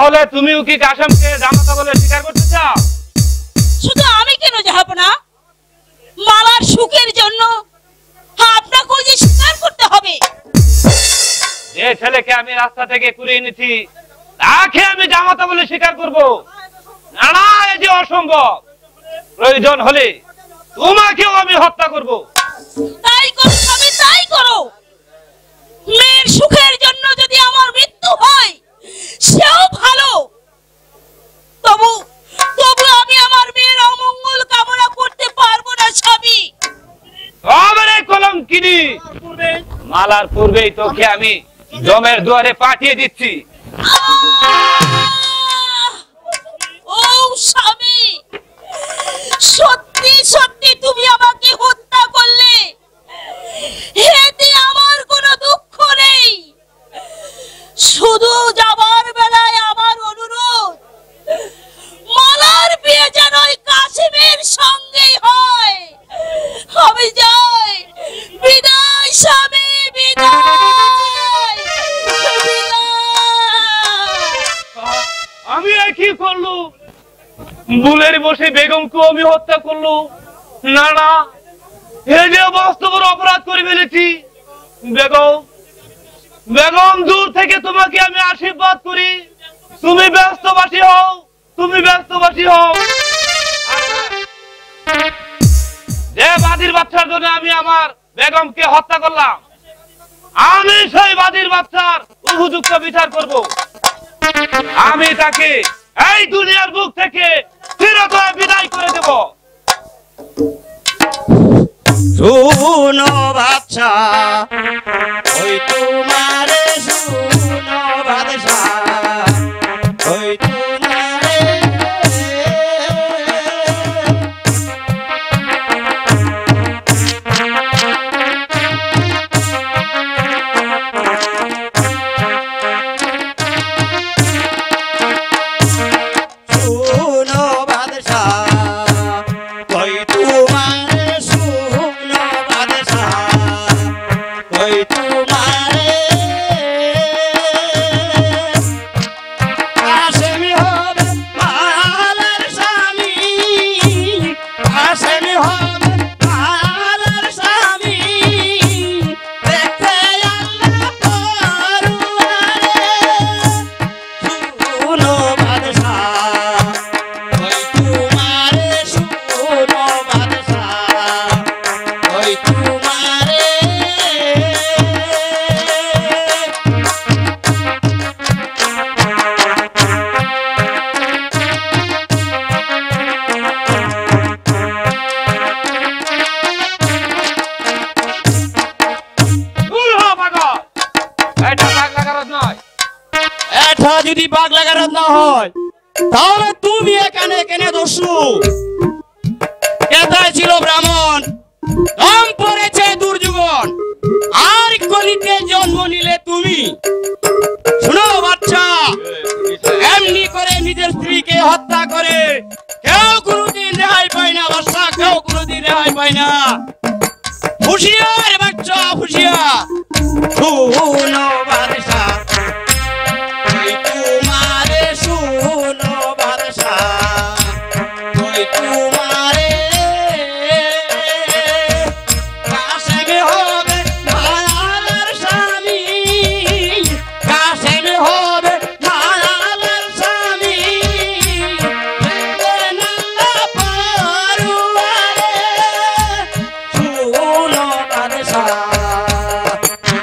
তাহলে তুমিও কি কাশেমকে জামাতা বলে স্বীকার করতে চাও? শুধু আমি কেন যাব না, মালার সুখের জন্য আপনাকেও যে স্বীকার করতে হবে। যে ছেলেকে আমি রাস্তা থেকে কুড়িয়ে এনেছি তাকে আমি জামাতা বলে স্বীকার করব না? না, এ যে অসম্ভব। প্রয়োজন হলে তোমাকেও আমি হত্যা করব। তাই করো স্বামী, তাই করো। মেয়ের সুখের জন্য যদি আমার মৃত্যু হয় সেও ভালো, তবু তবু আমি আমার মেয়ের অমঙ্গল কামনা করতে পারবো না স্বামী। তবে কলঙ্কিনী, মালার পূর্বেই তোকে আমি জমের দুয়ারে পাঠিয়ে দিচ্ছি। ও স্বামী, সত্যি সত্যি তুমি আমাকে হত্যা করলে, এতে আমার কোনো দুঃখ নেই। শুধু যাবার বেলায় আমার অনুরোধ, মালার বিয়ে যেন কাশেমের সঙ্গেই হয়। আমি যাই, বিদায় স্বামী, বিদায় বিদায়। আমি কি করলু? বুলের বসে বেগমকে আমি হত্যা করলু? না না, এই যে বাস্তব অপরাধ করে ফেলেছি। বেগম, বেগম, দূর থেকে তোমাকে আমি আশীর্বাদ করি, তুমি ব্যস্তবাসী হও, তুমি ব্যস্তবাসী হও। যে বাদীর বাচ্চার জন্য আমি আমার বেগমকে হত্যা করলাম, আমি সেই বাদীর বাচ্চার উপযুক্ত বিচার করব। আমি তাকে এই দুনিয়ার বুক থেকে চিরতরে বিদায় করে দেব। শুনো বাদশা, ওই তোমারে শুনো বাদশা, ওই তোমারে শুনো বাদশা, ওই তোমারে শুনো বাদশা, ওই তোমারে কাশেমি হবে মালার স্বামী, কাশেমি হবে মালার স্বামী, দেখতে আল্লাহ পরওয়ারে। শুনো বাদশা, ওই তোমারে শুনো বাদশা, ওই তোমারে দূর হ পাগল, এটা পাগলা কারণ নয়। এটা যদি পাগলা গারদ না হয় তাহলে তুমি এখানে কেন দস্যু? কোথায় ছিল ব্রাহ্মণ? দম পড়েছে দুর্যোগন, আর কলিতে জন্ম নিলে তুমি। শুনো বাচ্চা, এমনি করে নিজের স্ত্রীকে হত্যা করে কেউ কোনোদিন রেহাই পায় না বাচ্চা, কেউ কোনোদিন রেহাই পায় না। হুঁশিয়ার বাচ্চা, হুঁশিয়ার। শুনো বাদশা, ওই তোমারে শুনো বাদশা, ওই তোমারে কাশেমি হবে মালার স্বামী, কাশেমি হবে মালার স্বামী, দেখবেন আল্লাহ পরওয়ারে। শুনো বাদশা,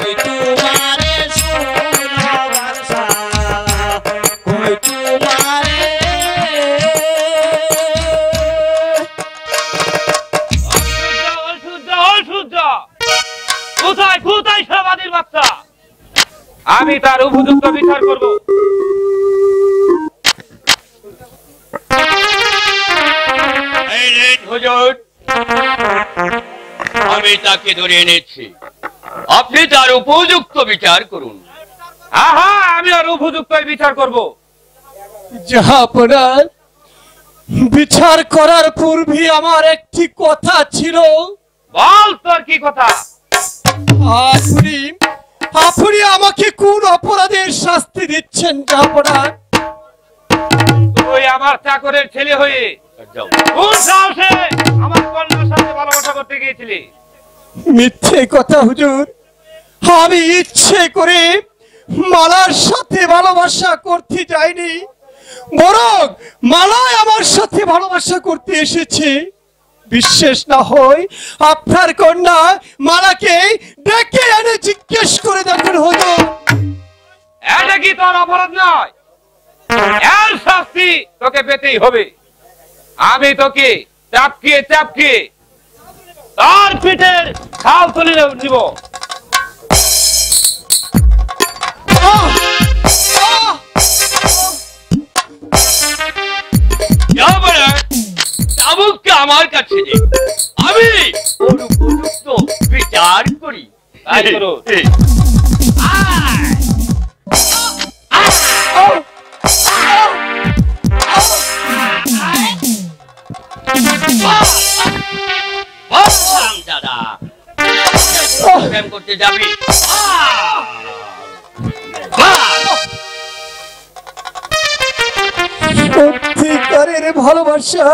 ওই তোমারে শুনো বাদশা, ওই তোমারে অসহ্য, অসহ্য। কোথায় কোথায় সে বাদীর বাচ্চা? আমি তার উপযুক্ত বিচার করব। এই রেড হুজুর, আমি তাকে ধরে এনেছি, আপনি তার উপযুক্ত বিচার করুন। আহা, আমি আর উপযুক্ত বিচার করব। জাহাপনা, বিচার করার পূর্বে আমার একটি কথা ছিল। বল, তোর কি কথা? আপনি আপনি আমাকে কোন অপরাধের শাস্তি দিচ্ছেন জাহাপনা? তুই আমার চাকরের ছেলে হয়ে যাও। কোন সাহসে আমার কন্যার সাথে ভালোবাসা করতে গিয়েছিলি? মিথ্যে কথা হুজুর, আমি ইচ্ছে করে মালার সাথে ভালোবাসা করতে যাইনি, বরং মালাই আমার সাথে ভালোবাসা করতে এসেছে। বিশ্বাস না হয় আপনার কন্যা মালাকে ডেকে এনে জিজ্ঞেস করে দেখুন হুজুর। এটা কি তোর অপরাধ নয়? এর শাস্তি তোকে পেতেই হবে। আমি তোকে চাপকিয়ে চাপকিয়ে তার পিঠের খাল তুলে নিব। চাবুককে আমার কাছে দে, আমি ওর উপযুক্ত বিচার করি। তাই করো। দাদা প্রেম করতে যাবি? সত্যিকারের ভালোবাসা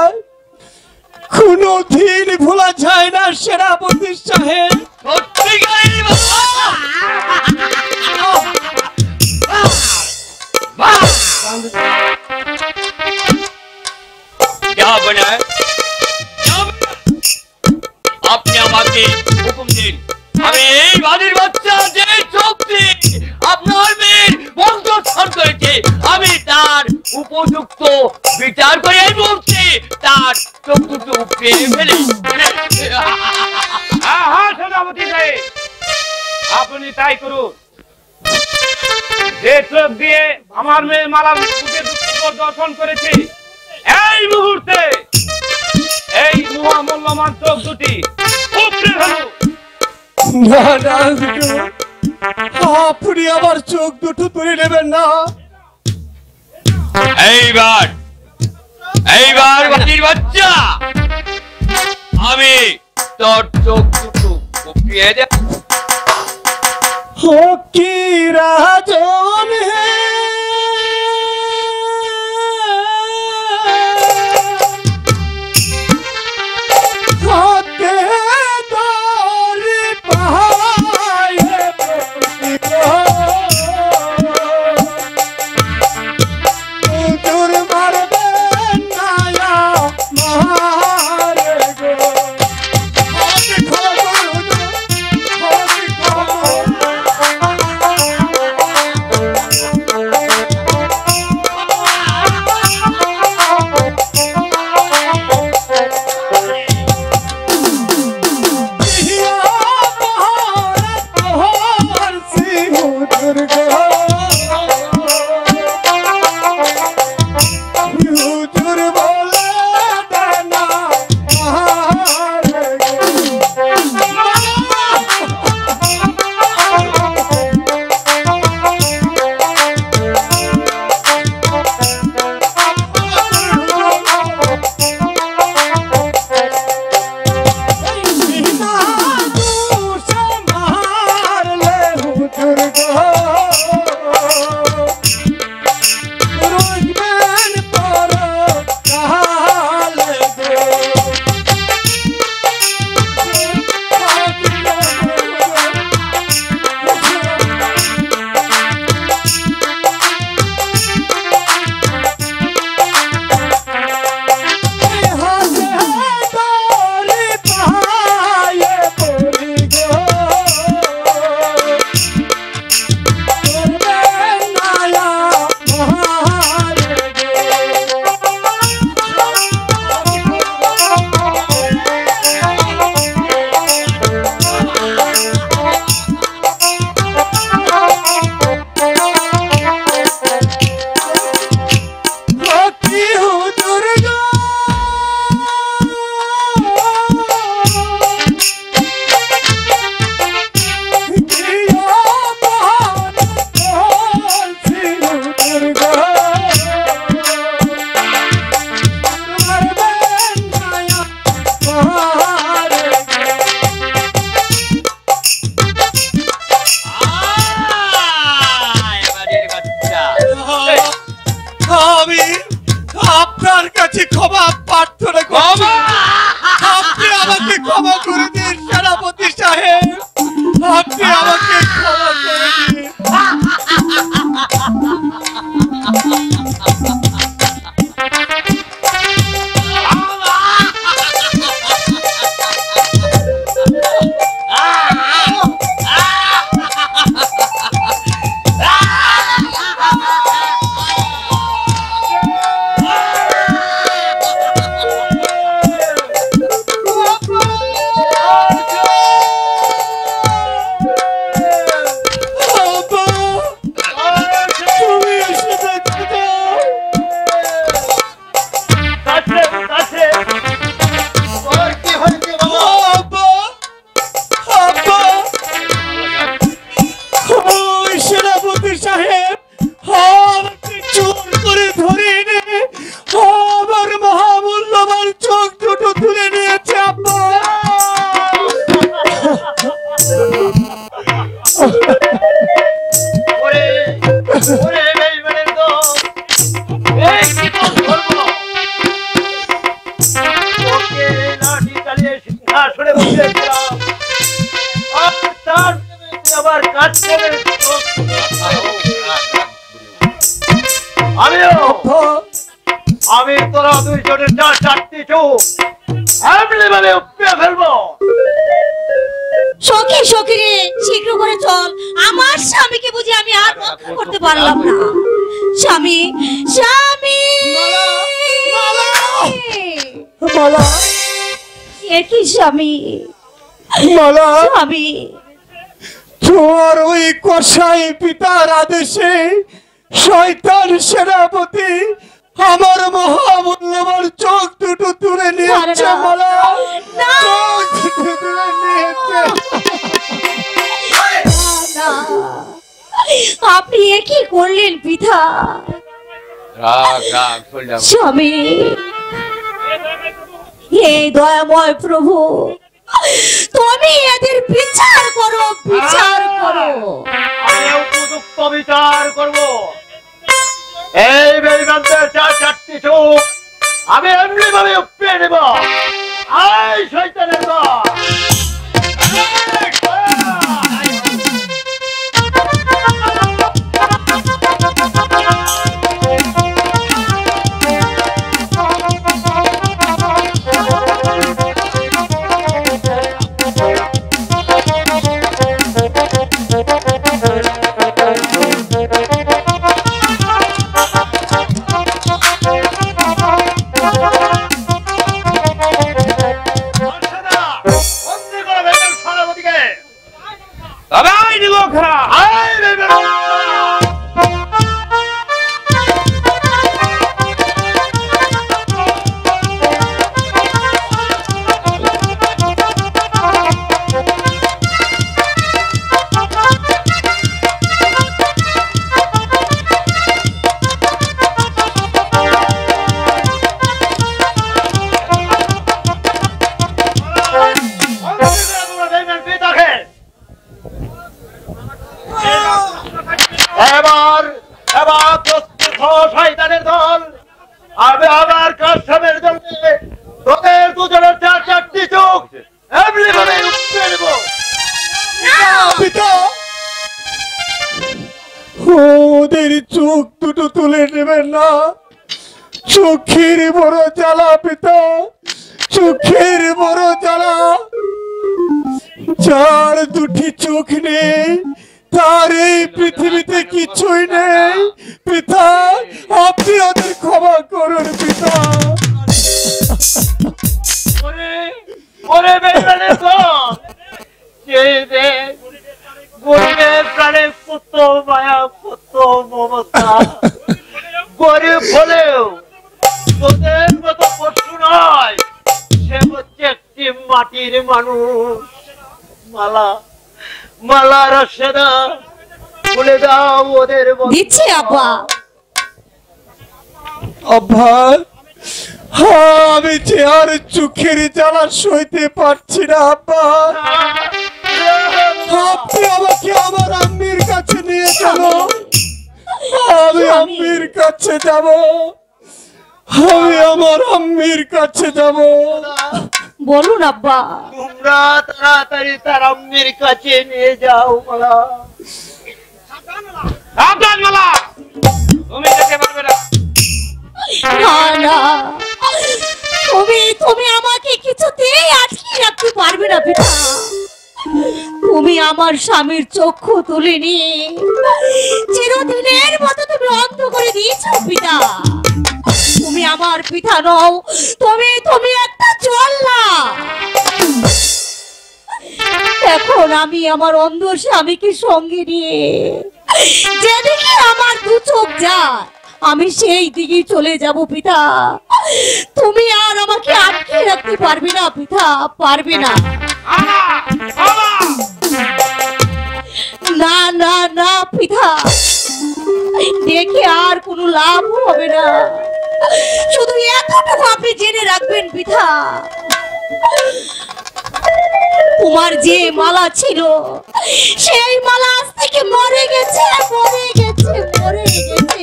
কোনদিন ভোলা যায় না সেনাপতি সাহেব। সত্যিকারের আপনি আমাকে হুকুম দিন, আমি এই বাড়ির বাচ্চা যে শক্তি আপনার মেয়ের বংশোদ্ধার করেছে, আমি তার উপযুক্ত বিচার করে এই মুহূর্তে তার চোখ দুটো উপড়ে ফেলি। হ্যাঁ সেনাপতি সাহেব, আপনি তাই করুন। যে চোখ দিয়ে আমার মেয়ে মালার বুকের উপর দর্শন করেছি, এই মুহূর্তে এই মহামূল্যবান চোখ দুটি উপড়ে ফেলুন। না না হুজুর, আপনি আমার চোখ দুটো তুলে নেবেন না। এইবার বাড়ির বাচ্চা আমি তোর চোখ দুটো উপড়িয়ে দেব। हो की राजन है होते दौर पहाए दूर मर नाया मारे गो আপনার কাছে ক্ষমা প্রার্থনা করছি। আপনি আমাকে ক্ষমা করে দিন সেনাপতি সাহেব, আপনি আমাকে ক্ষমা করে দিন। আমি তোরা দুইজনের চারটি চোখ এমনি ভাবে উপড়ে ফেলবো। সখী সখী রে, শীঘ্র করে চল, আমার স্বামীকে বুঝি আমি আর রক্ষা করতে পারলাম না। স্বামী, স্বামী, মালা, একই স্বামী, মালা, স্বামী, তোমার ওই কসাই পিতার আদেশে শয়তান সেনাপতি আমার মহামূল্যবান চোখ দুটো তুলে নিয়েছে। মালা, চোখ দুটো তুলে নিয়েছে। না, আপনি এ কি করলেন পিতা? স্বামী, হে দয়াময় প্রভু, তুমি এদের বিচার করো, বিচার করো। আমি উপযুক্ত বিচার করবো। এই বেঈমানদের চারটি চোখ আমি এমনি ভাবে উপড়ে নেব। আয় শয়তানের দল, শয়তানের দল, আমি আমার কাশ্মীর জন্য তোদের দুজনের চারটি চোখ এমনি ভাবে উপড়ে নেব। পিতা, ওদের চোখ দুটো তুলে নেবেন না, চোখের বড় জ্বালা পিতা, চোখের বড় জ্বালা। যার দুটি চোখ নেই তার এই পৃথিবীতে কিছুই নেই। পিতা, আপনি ওদের ক্ষমা করুন পিতা। ওরে বেঈমানের দল, গরিবের প্রাণে কত মায়া, কত মমতা, গরিব হলেও তোদের মতো পশু নয়, সে হচ্ছে একটি মাটির মানুষ। মালা, মালা, রসেদা বলে দাও ওদের। দিচ্ছি আব্বা। আব্বা, আমি যে আর চোখের জ্বালা সইতে পারছি না আব্বা, আপনি আমাকে আমার আম্মির কাছে নিয়ে চলো। আমি আম্মির কাছে যাব, আমি আমার আম্মির কাছে যাব। বলুন আব্বা। তোমরা তাড়াতাড়ি তার আম্মির কাছে নিয়ে যাও মালা। সাবধান মালা, তুমি যেতে পারবে না। না না, তুমি আমাকে কিছুতেই আটকে রাখতে পারবে না পিতা। তুমি আমার স্বামীর চক্ষু তুলে নিয়ে চিরদিনের মতো তুমি অন্ধ করে দিয়েছো পিতা। তুমি আমার পিতা নও, তুমি একটা চল্লা। এখন আমি আমার অন্ধ স্বামীকে সঙ্গে নিয়ে যেদিকে আমার দু চোখ যায় আমি সেই দিকে চলে যাব পিতা। তুমি আর আমাকে আটকে রাখতে পারবে না পিতা, পারবে না। না না না পিতা, দেখে আর কোনো লাভ হবে না। শুধু এতটুকু আপনি জেনে রাখবেন পিতা, তোমার যে মালা ছিল সেই মালা আজ থেকে মরে গেছে, মরে গেছে, মরে গেছে।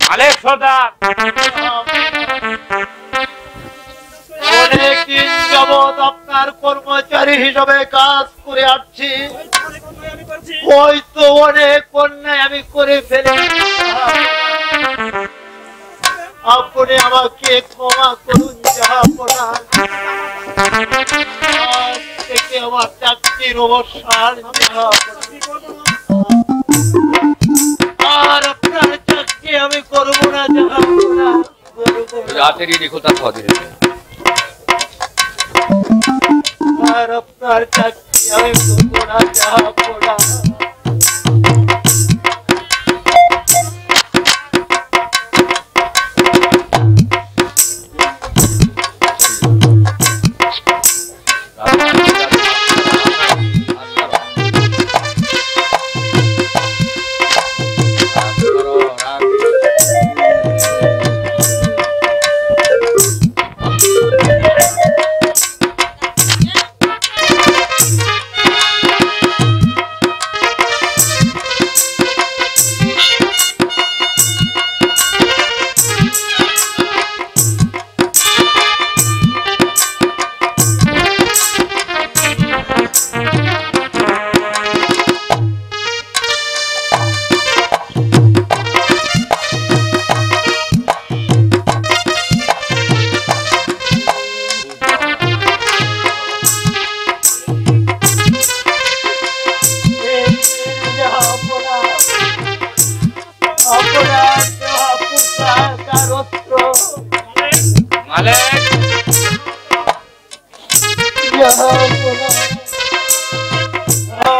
মালিক সর্দার, অনেকদিন যাবৎ আপনার কর্মচারী হিসেবে কাজ করে আসছি, হয়তো অনেক অন্যায় আমি করে ফেলেছি। আপনি আমাকে ক্ষমা করুন জাহাপনা। আজ থেকে আমার চাকরির অবসান আর আপনার চাকরি আমি করবো না জাহাপনা, রাতেরই নিখোঁজ খোঁজে আর আপনার চাকরি আমি করবো না জাহাপনা।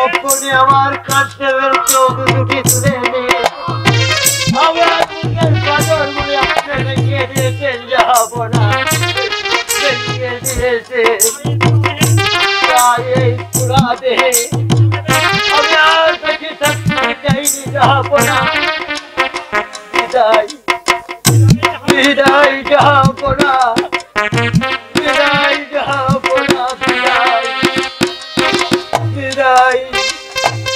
আপনি আমার কাস্টমের চোখ দুটি তুলে নিয়ে আমার বুকের পাথর গুলি আপনি রেখে দিয়েছেন জাহাপনা, রেখে দিয়েছেন। তাই এই পুরা দেহে আমি আর বেশি থাকতে চাইনি জাহাপনা। বিদায়, বিদায় জাহাপনা, বিদায় জাহাপনা, বিদায়, বিদায়,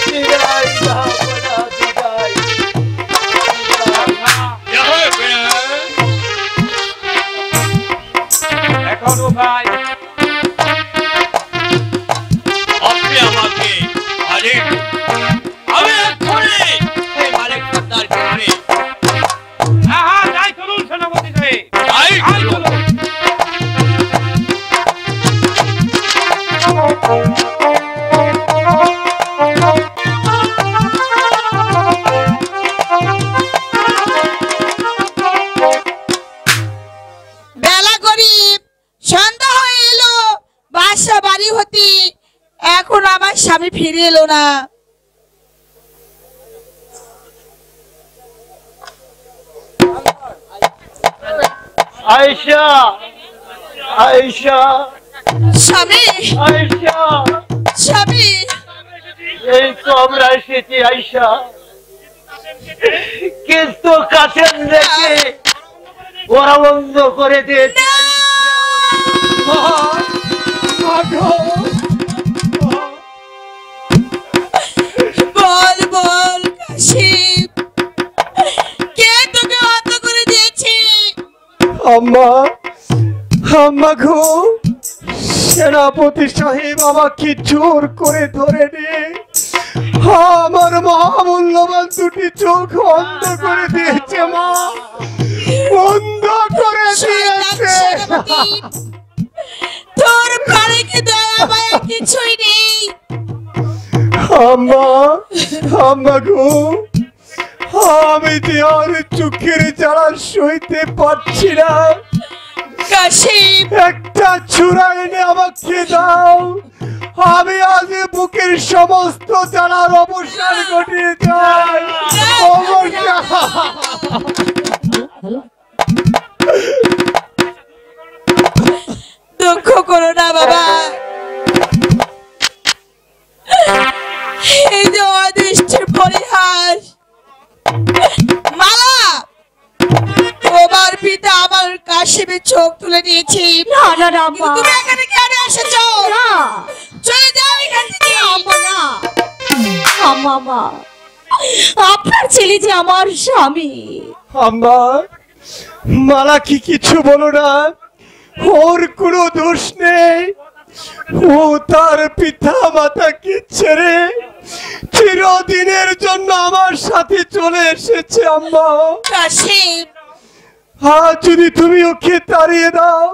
বিদায় জাহাপনা, বিদায়। এখন উপায় আপনি আমাকে মালিক, আমি এক্ষুনি এই মালিক সর্দারকে নিয়ে হ্যাঁ হ্যাঁ যাই চলুন সেনাপতি সাহেব, যাই যাই চলুন। চলুন। বেলা গরিব, সন্ধ্যা হয়ে এলো, বাসা বাড়ি হতি, এখন আমার স্বামী ফিরে এলো না। আয়েশা, আয়েশা, স্বামী, আয়েশা, স্বামী, এই তো আমরা এসেছি আয়েশা, কিন্তু কাছেন দেখে ওরা বন্ধ করে দিয়েছে। বল বল কাশিম, কে আম্মা, আম্মা গো, সেনাপতি সাহেব আমাকে জোর করে ধরে নিয়ে আমার মহামূল্যবান দুটি চোখ অন্ধ করে দিয়েছে মা, বন্ধ করে দিয়েছে। তোর প্রাণে কি দয়া মায়া কিছুই নেই? আম্মা, আম্মা গো, আমি যে আর চোখের জ্বালা সইতে পারছি না। কাশিম, একটা ছুরা এনে আমাকে দাও, আমি আজ বুকের সমস্ত জ্বালার অবসান ঘটিয়ে যাই। দুঃখ করো না বাবা, এই যে অদৃষ্টের পরিহাস। মালা, তোমার পিতা আমার কাশিমের চোখ তুলে নিয়েছি। না না না মা, তুমি এখানে কেন এসেছো? না চলে যাও এখান থেকে। না আম্মা, মা, আপনার ছেলে যে আমার স্বামী। আম্মা, মালা কি কিছু বলো না, ওর কোনো দোষ নেই। ও তার পিতা মাতাকে ছেড়ে চিরদিনের জন্য আমার সাথে চলে এসেছে। আম্মা, কাশিম, আজ যদি তুমি ওকে তাড়িয়ে দাও,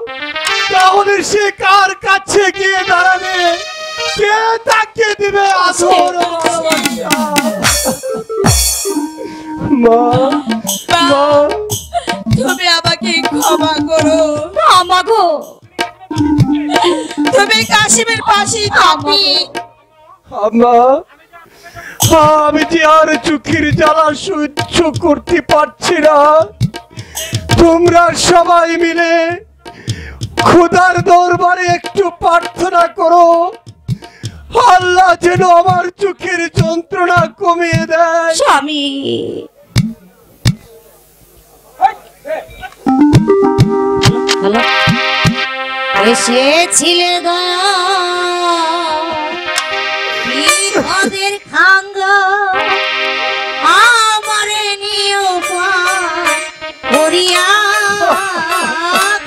তাহলে সে কার কাছে গিয়ে দাঁড়াবে? কে তাকে দিবে আদর ও ভালোবাসা? মা, মা, তুমি আমাকে ক্ষমা করো। আম্মা গো, তুমি কাশিমের পাশেই থাকবি। আম্মা, আমি যে আর চোখের জ্বালা সহ্য করতে পারছি না। তোমরা সবাই মিলে খোদার দরবারে একটু প্রার্থনা করো, আল্লাহ যেন আমার চোখের যন্ত্রণা কমিয়ে দেয়। স্বামী, এসেছিলে বিপদের খাঙ্গ, আমারে নিও করিয়া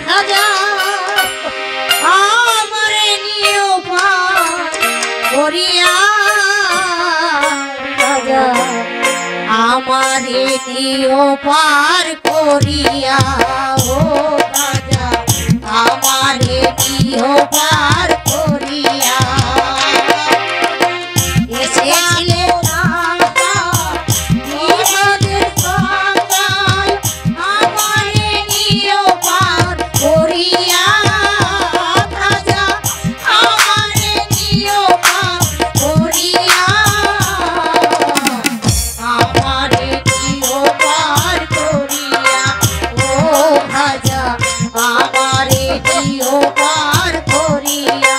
খাজা, আমারে নিও করিয়া খাজা, আমারে নিও পার করিয়া ও খাজা, আমারে নিও পার করিয়া। এসেছিলে বিপদের সন্তান, আমারে নিও পার করিয়া খাজা, আমারে নিও পার করিয়া, আমারে নিও পার করিয়া ও খাজা, আমারে নিও পার করিয়া।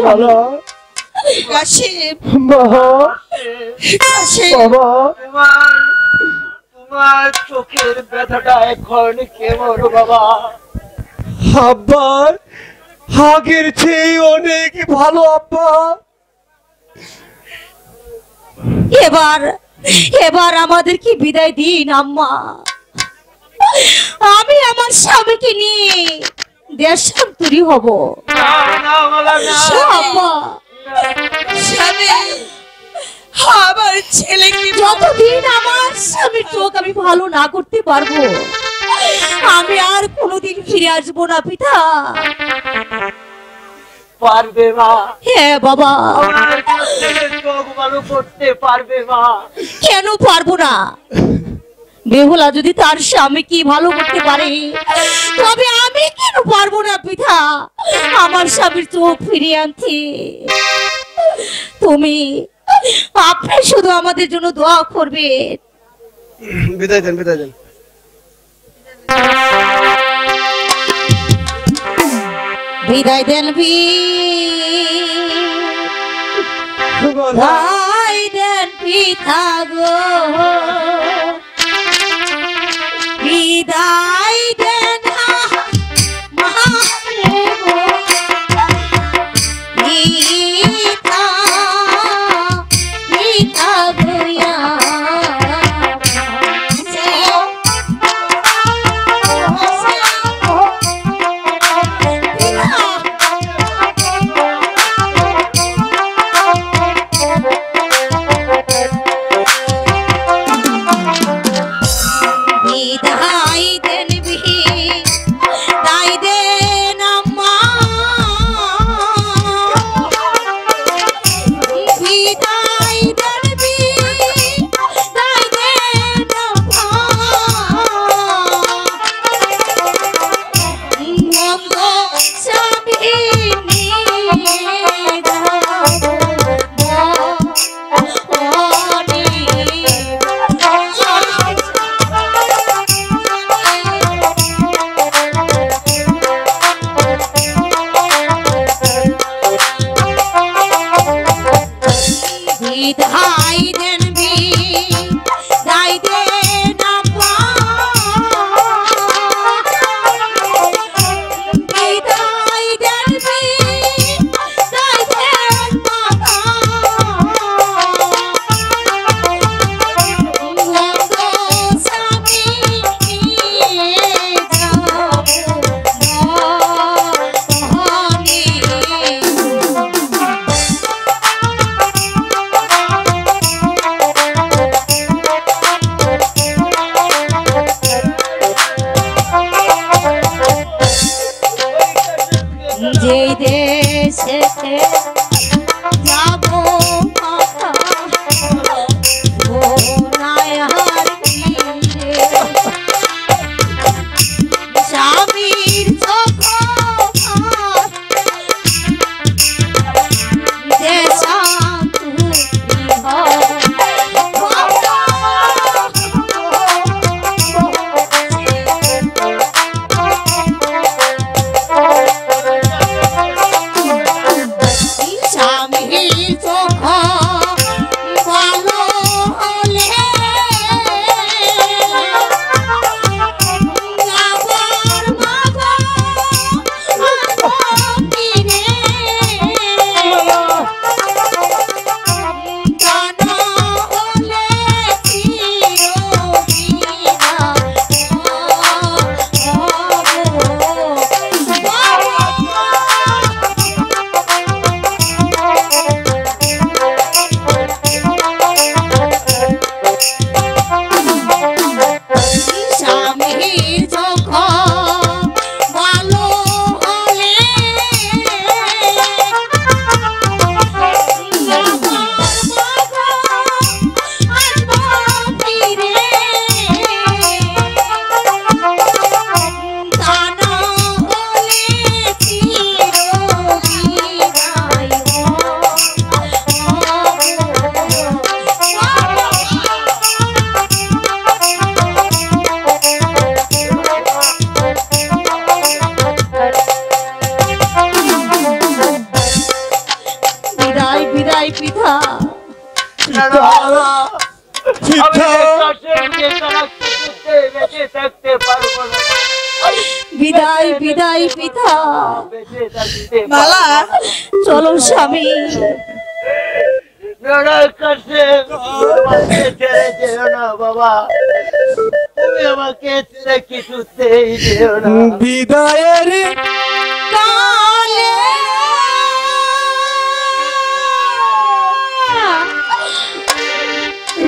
মালা কাশিম মা কাশিম বাবা তোমার চোখের ব্যথাটা এখন কেমন বাবা? আব্বার আগের চেয়ে অনেক ভালো আব্বা। এবার এবার আমাদেরকে বিদায় দিন আম্মা। আমি আমার স্বামীকে নিয়ে দেশান্তরী হব। আম্মা, স্বামী, আমার ছেলেকে যতদিন আমার স্বামীর চোখ আমি ভালো না করতে পারবো, আমি আর কোনোদিন ফিরে আসবো না পিতা। পারবে মা? হ্যাঁ বাবা। আমার ছেলের চোখ ভালো করতে পারবে মা? কেন পারবো না? বেহুলা যদি তার স্বামীকে ভালো করতে পারে, তবে আমি কেন পারবো না পিতা আমার স্বামীর চোখ ফিরিয়ে আনতে? আপনি শুধু আমাদের জন্য দোয়া করবেন। বিদায় দেন, বিদায় দেন। বিদায় দেন বিদায় দেন পিতা গো, বিদায় দেন মা গো, পিতা পিতা গো। তোমাকে ছাড়া কিছুতে বেঁচে থাকতে পারবো না। বিদায় বিদায় পিতা। বেঁচে থাকতে মালা চলো স্বামী। নানার কাছে আমাকে ছেড়ে যেও না বাবা, তুমি আমাকে ছেড়ে কিছুতেই যেও না। বিদায়ের কালে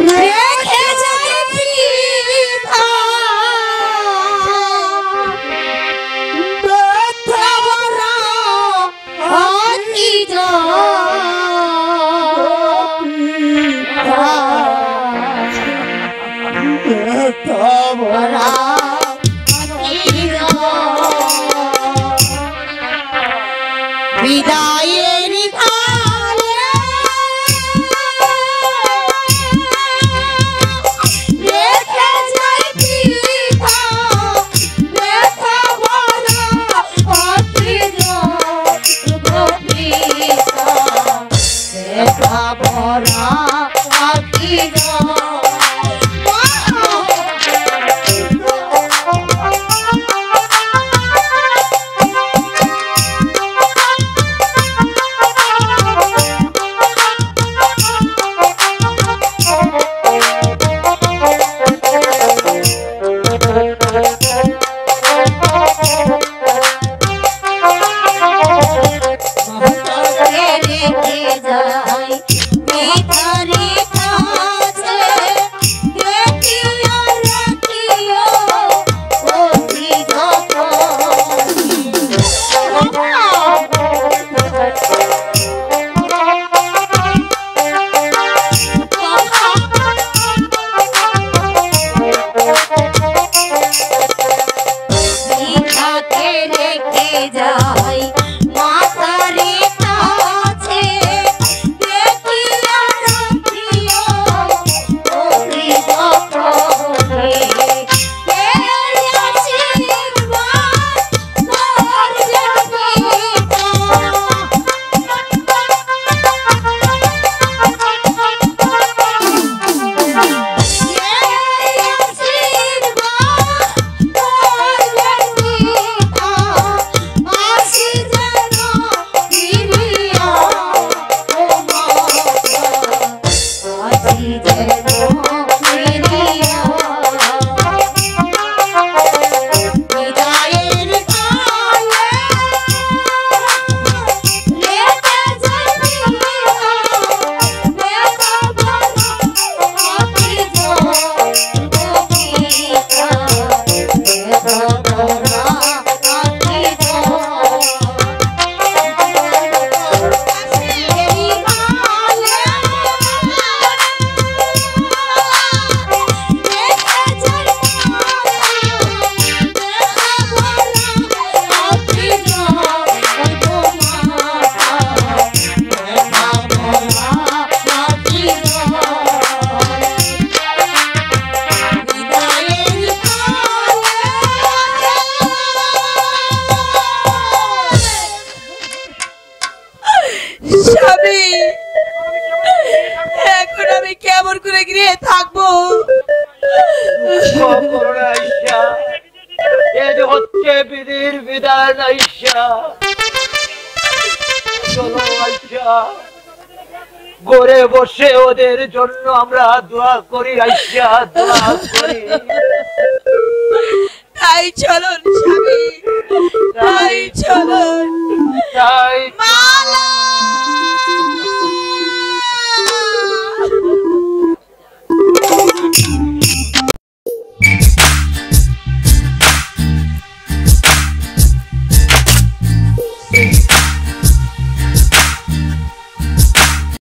রেখে যাই পিতা ব্যথা ভরা অতীত ভরা বিদায়ের কালে রেখে যাই পিতা ব্যথা ভরা অতীত পিতা ব্যথা ভরা অতীত। এখন আমি কেমন করে গৃহে থাকবো? করুণা ঈশা, এ যে হচ্ছে বিধির বিধান ঈশা। চলো ঈশা, ঘরে বসে ওদের জন্য আমরা দোয়া করি ঈশা, দোয়া করি। তাই চলুন স্বামী, তাই চলুন।